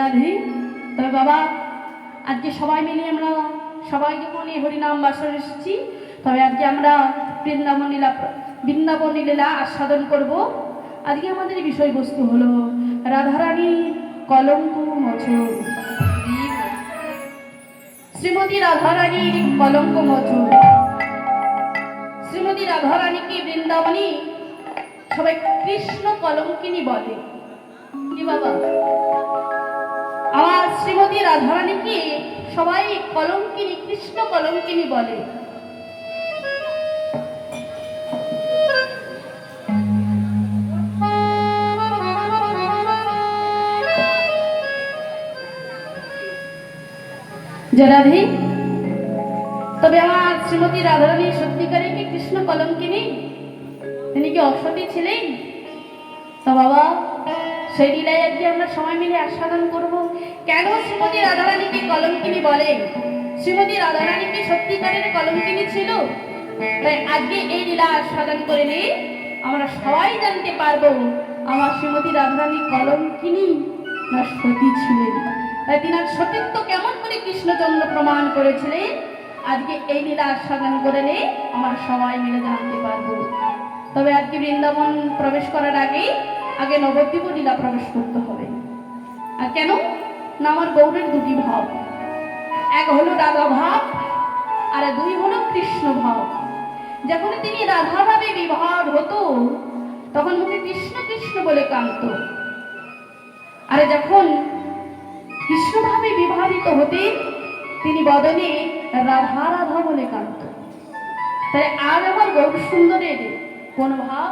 রাধে। তবে বাবা আজকে সবাই মিলে আমরা সবাই যখন এই হরিনাম বাসর এসেছি, তবে আজকে আমরা বৃন্দাবন লীলা আস্বাদন করব। আজকে আমাদের বিষয়বস্তু হলো রাধারানী কলঙ্ক মোচন। শ্রীমতী রাধারানীর কলঙ্ক মোচন। শ্রীমতী রাধারানীকে বৃন্দাবনী সবাই কৃষ্ণ কলঙ্কিনী বলে। কি বাবা, আমার শ্রীমতী রাধারানীকে সবাই কলঙ্কিনী, কৃষ্ণ কলঙ্কিনী বলে। রাধে। তবে আমার শ্রীমতী রাধারানী সত্যিকারে কি কৃষ্ণ কলঙ্কিনী? তিনি কি অসতী ছিলেন? তো বাবা সেই লীলায় আজকে আমরা সবাই মিলে আস্বাদন করব। কেন শ্রীমতী রাধারানীকে কলঙ্কিনী বলে? শ্রীমতী রাধারানী কি সত্যিকারের কলঙ্কিনী ছিল? তাই আজকে এই লীলা আস্বাদন করে নিয়ে আমরা সবাই জানতে পারবো আমার শ্রীমতী রাধারানী কলঙ্কিনী না সতী ছিলেন। তাই তিনার সতীত্ব কেমন করে কৃষ্ণচন্দ্র প্রমাণ করেছিলেন, আজকে এই লীলা আস্বাদন করে নিয়ে আমরা সবাই মিলে জানতে পারবো। তবে আজকে বৃন্দাবন প্রবেশ করার আগে নবদ্বীপ লীলা প্রবেশ করতে হবে। আর কেন না, আমার গৌরের দুটি ভাব, এক হলো রাধা ভাব আর দুই হলো কৃষ্ণ ভাব। যখন তিনি রাধা ভাবে বিবাহ হতো তখন মুখে কৃষ্ণ কৃষ্ণ বলে কাঁদত, আর যখন কৃষ্ণ ভাবে বিবাহিত হতেন তিনি বদনে রাধা রাধা বলে কাঁদত। তাই আজ আমার গৌর সুন্দরের কোন ভাব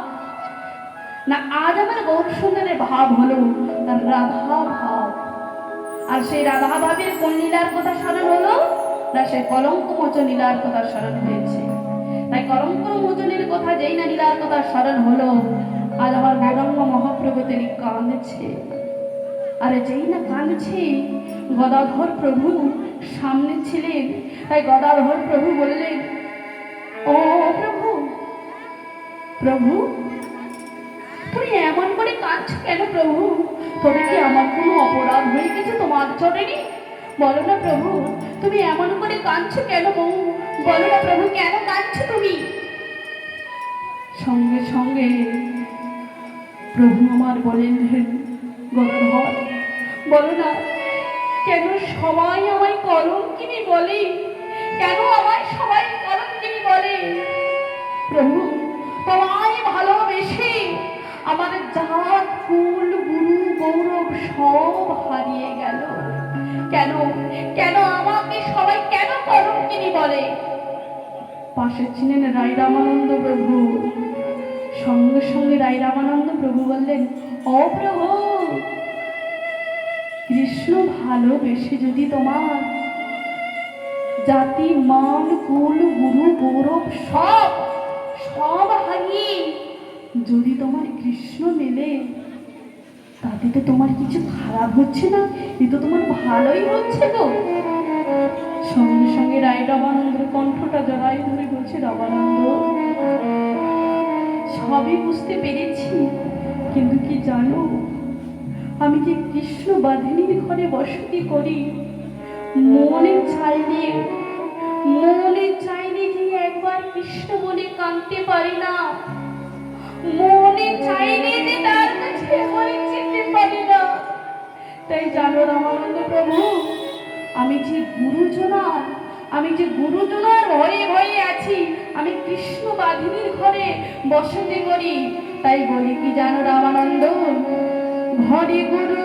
না, আজ আমার গৌর সুন্দরের ভাব হলো রাধা ভাব। আর সেই রাধা ভাবের কোন লীলার কথা স্মরণ হলো না, সেই কলঙ্ক মোচন লীলার কথা স্মরণ হয়েছে। তাই কলঙ্ক মোচনের কথা যেই না লীলার কথা স্মরণ হলো, আজ আমার গৌরাঙ্গ মহাপ্রভু তিনি কাঁদছে। আরে যেই না কাঁদছে, গদাধর প্রভু সামনে ছিলেন। তাই গদাধর প্রভু বললেন, ও প্রভু, প্রভু তুমি এমন করে কাঁদছো কেন প্রভু? তবে কি আমার কোনো অপরাধ হয়ে গেছে তোমার চরণে? বলো না প্রভু, তুমি এমন করে কাঁদছো কেন? বলো না প্রভু, কেন কাঁদছো তুমি? সঙ্গে সঙ্গে প্রভু আমার বলেন, গদাধর বলো না, কেন সবাই আমায় কলঙ্কিনী বলে? কেন আমায় সবাই কলঙ্কিনী বলে? প্রভু তোমায় ভালোবেসে আমার জাত কুল গুরু গৌরব সব হারিয়ে গেল। কেন কেন আমাকে সবাই কেন কলঙ্কিনী বলে? পাশে ছিলেন রাই রামানন্দ প্রভু। সঙ্গে সঙ্গে রাই রামানন্দ প্রভু বললেন, ও প্রভু, কৃষ্ণ ভালোবেসে যদি তোমার জাতি মান কুল গুরু গৌরব সব সব হারিয়ে যদি তোমার কৃষ্ণ মেলে, তাতে তো তোমার কিছু খারাপ হচ্ছে না, এ তো তোমার ভালোই হচ্ছে তো। সঙ্গে সঙ্গে রায় রামানন্দের কণ্ঠটা জড়াই ধরে বলছে, রামানন্দ সবই বুঝতে পেরেছি, কিন্তু কি জানো, আমি যে কৃষ্ণ বাধিনীর ঘরে বসতি করি, মনে চাইলে যে একবার কৃষ্ণ বলে কাঁদতে পারি না, মনে চাইলে যে তার কাছে বলে যেতে পারি না। তাই জানো রামানন্দ প্রভু, আমি যে গুরুজনার ভয়ে ভয়ে আছি, আমি কৃষ্ণ বাধিনীর ঘরে বসতি করি। তাই বলি কি জানো রামানন্দ, হরি গুরু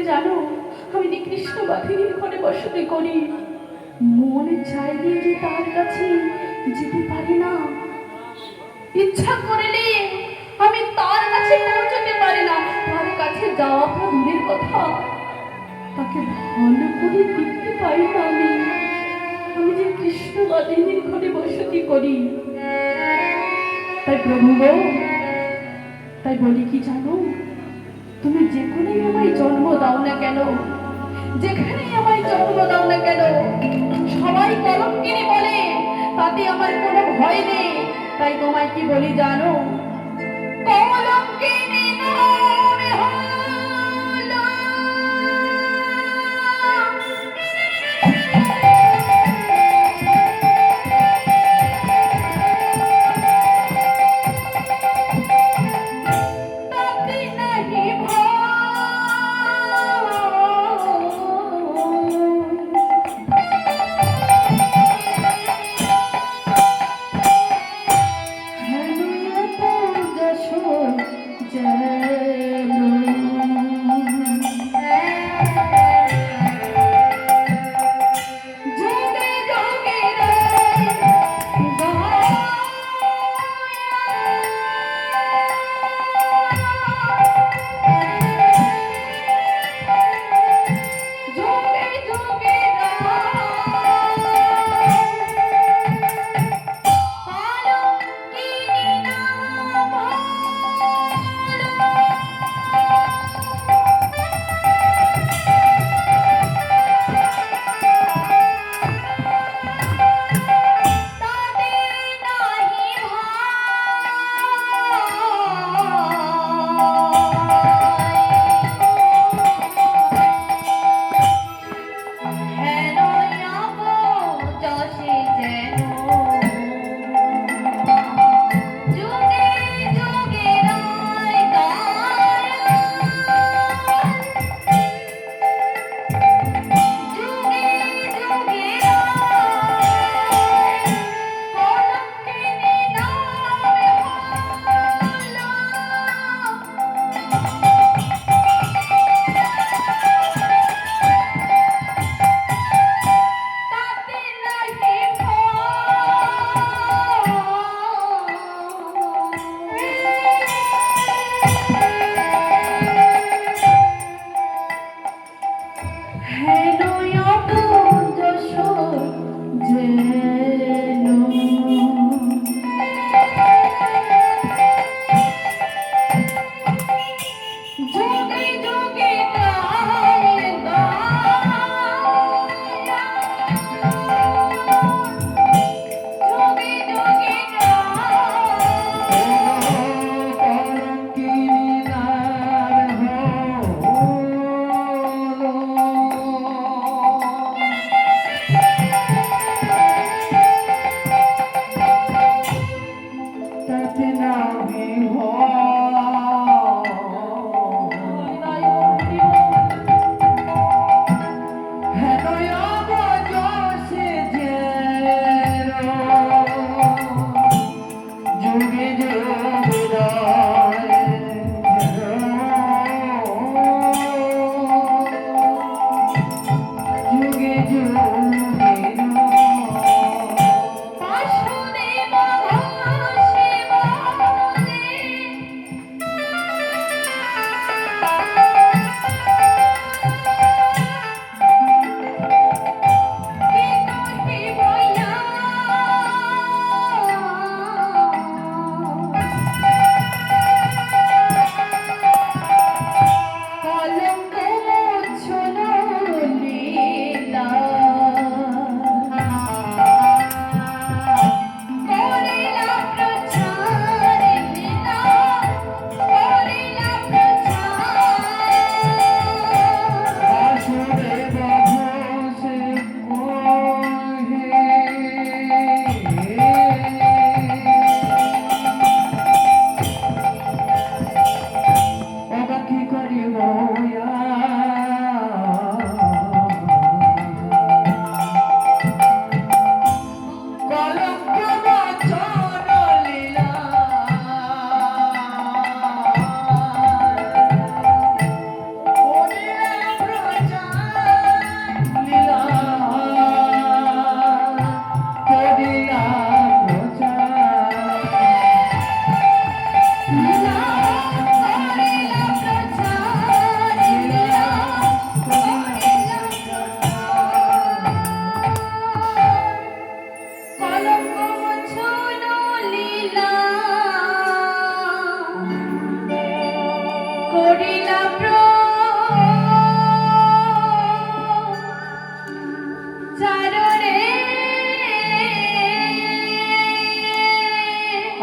জানো, আমি যে কৃষ্ণ বাহিনীর ঘরে বসতি করি, মনে চাইলে যে তার কাছে যেতে পারি না, ইচ্ছা করলে আমি তার কাছে পৌঁছতে পারি না। তার কাছে যাওয়াটা দূরের কথা, তাকে ভালো করে দেখতে পাই না আমি। আমি যে কৃষ্ণ বাহিনীর ঘরে বসতি করি। তাই প্রভু গো, তাই বলি কি জানো, তুমি যেখানেই আমায় জন্ম দাও না কেন, যেখানেই আমায় জন্ম দাও না কেন, সবাই কলঙ্কিনী বলে, তাতে আমার কোনো ভয় নেই। তাই তোমায় কি বলি জানো, কলঙ্কিনী নামে হলো তাতে নাহি ভয়।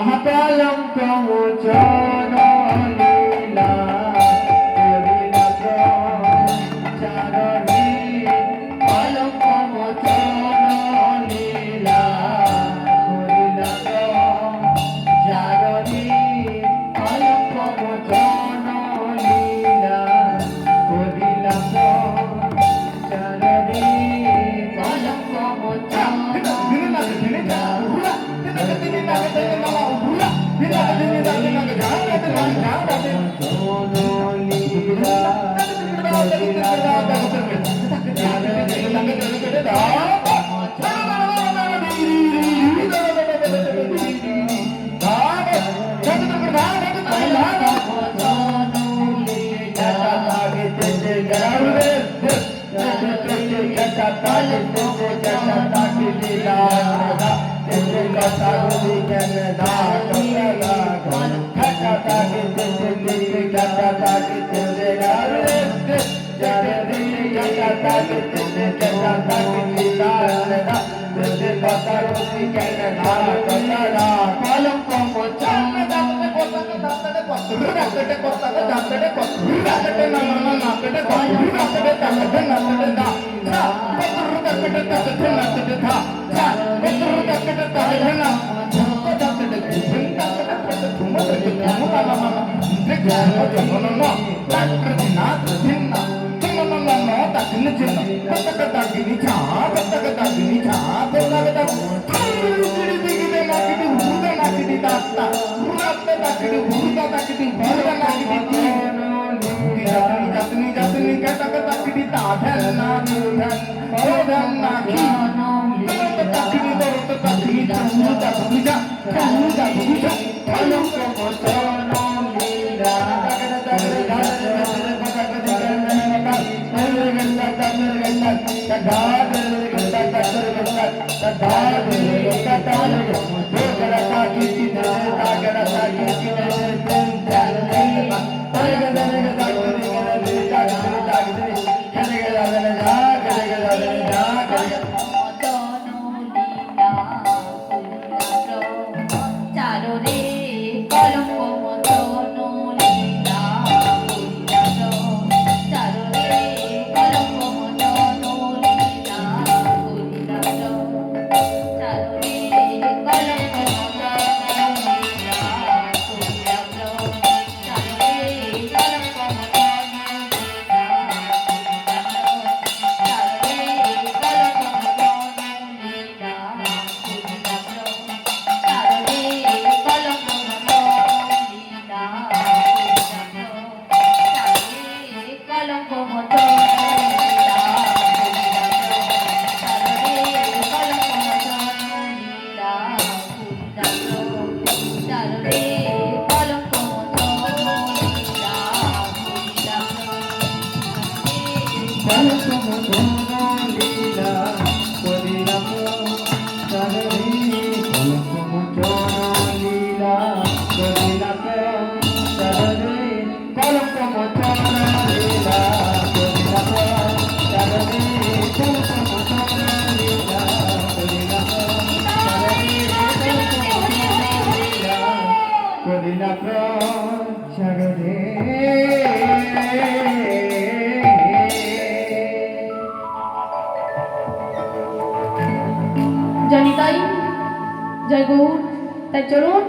কলঙ্ক মোচন লীলা করিলা চারণী কলঙ্ক মোচন লীলা করিলা চারণী কলঙ্ক মোচন লীলা করিলা চারণী কলঙ্ক মোচন জনিতাই জয় গৌর তাই চলুন